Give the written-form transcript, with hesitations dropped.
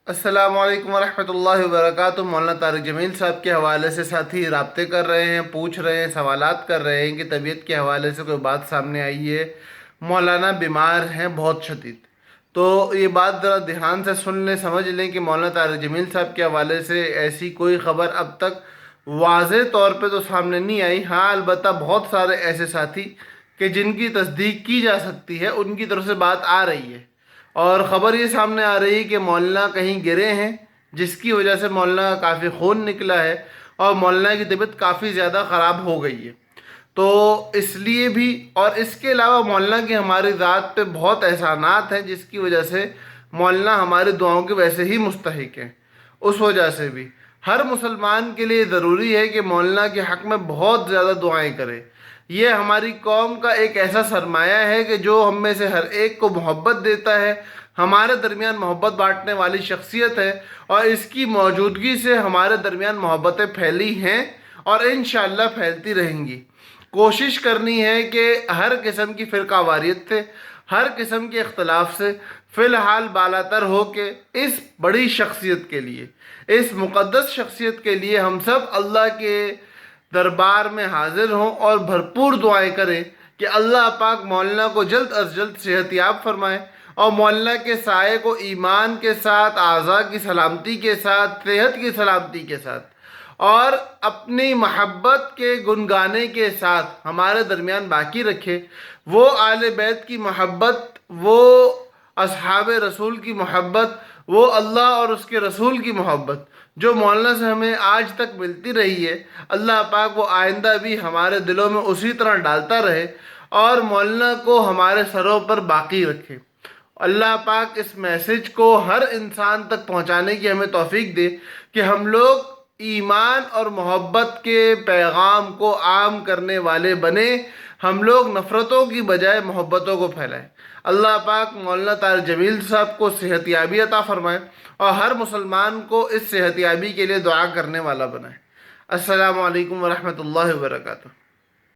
السلام علیکم ورحمۃ اللہ وبرکاتہ۔ مولانا طارق جمیل صاحب کے حوالے سے ساتھی رابطے کر رہے ہیں، پوچھ رہے ہیں، سوالات کر رہے ہیں کہ طبیعت کے حوالے سے کوئی بات سامنے آئی ہے، مولانا بیمار ہیں بہت شدید۔ تو یہ بات ذرا دھیان سے سن لیں، سمجھ لیں کہ مولانا طارق جمیل صاحب کے حوالے سے ایسی کوئی خبر اب تک واضح طور پہ تو سامنے نہیں آئی۔ ہاں البتہ بہت سارے ایسے ساتھی کہ جن کی تصدیق کی جا سکتی ہے ان کی طرف سے بات آ رہی ہے، اور خبر یہ سامنے آ رہی ہے کہ مولانا کہیں گرے ہیں، جس کی وجہ سے مولانا کا کافی خون نکلا ہے اور مولانا کی طبیعت کافی زیادہ خراب ہو گئی ہے۔ تو اس لیے بھی، اور اس کے علاوہ مولانا کی ہماری ذات پہ بہت احسانات ہیں جس کی وجہ سے مولانا ہماری دعاؤں کے ویسے ہی مستحق ہیں۔ اس وجہ سے بھی ہر مسلمان کے لیے ضروری ہے کہ مولانا کے حق میں بہت زیادہ دعائیں کرے۔ یہ ہماری قوم کا ایک ایسا سرمایہ ہے کہ جو ہم میں سے ہر ایک کو محبت دیتا ہے، ہمارے درمیان محبت بانٹنے والی شخصیت ہے، اور اس کی موجودگی سے ہمارے درمیان محبتیں پھیلی ہیں اور انشاءاللہ پھیلتی رہیں گی۔ کوشش کرنی ہے کہ ہر قسم کی فرقہ واریت سے، ہر قسم کے اختلاف سے فی الحال بالاتر ہو کے اس بڑی شخصیت کے لیے، اس مقدس شخصیت کے لیے ہم سب اللہ کے دربار میں حاضر ہوں اور بھرپور دعائیں کریں کہ اللہ پاک مولانا کو جلد از جلد صحت یاب فرمائے، اور مولانا کے سائے کو ایمان کے ساتھ، اعضاء کی سلامتی کے ساتھ، صحت کی سلامتی کے ساتھ اور اپنی محبت کے گنگانے کے ساتھ ہمارے درمیان باقی رکھے۔ وہ آل بیت کی محبت، وہ اصحاب رسول کی محبت، وہ اللہ اور اس کے رسول کی محبت جو مولانا سے ہمیں آج تک ملتی رہی ہے، اللہ پاک وہ آئندہ بھی ہمارے دلوں میں اسی طرح ڈالتا رہے اور مولانا کو ہمارے سروں پر باقی رکھے۔ اللہ پاک اس میسج کو ہر انسان تک پہنچانے کی ہمیں توفیق دے کہ ہم لوگ ایمان اور محبت کے پیغام کو عام کرنے والے بنے، ہم لوگ نفرتوں کی بجائے محبتوں کو پھیلائیں۔ اللہ پاک مولانا طارق جمیل صاحب کو صحت یابی عطا فرمائے اور ہر مسلمان کو اس صحت یابی کے لیے دعا کرنے والا بنائے۔ السلام علیکم ورحمۃ اللہ وبرکاتہ۔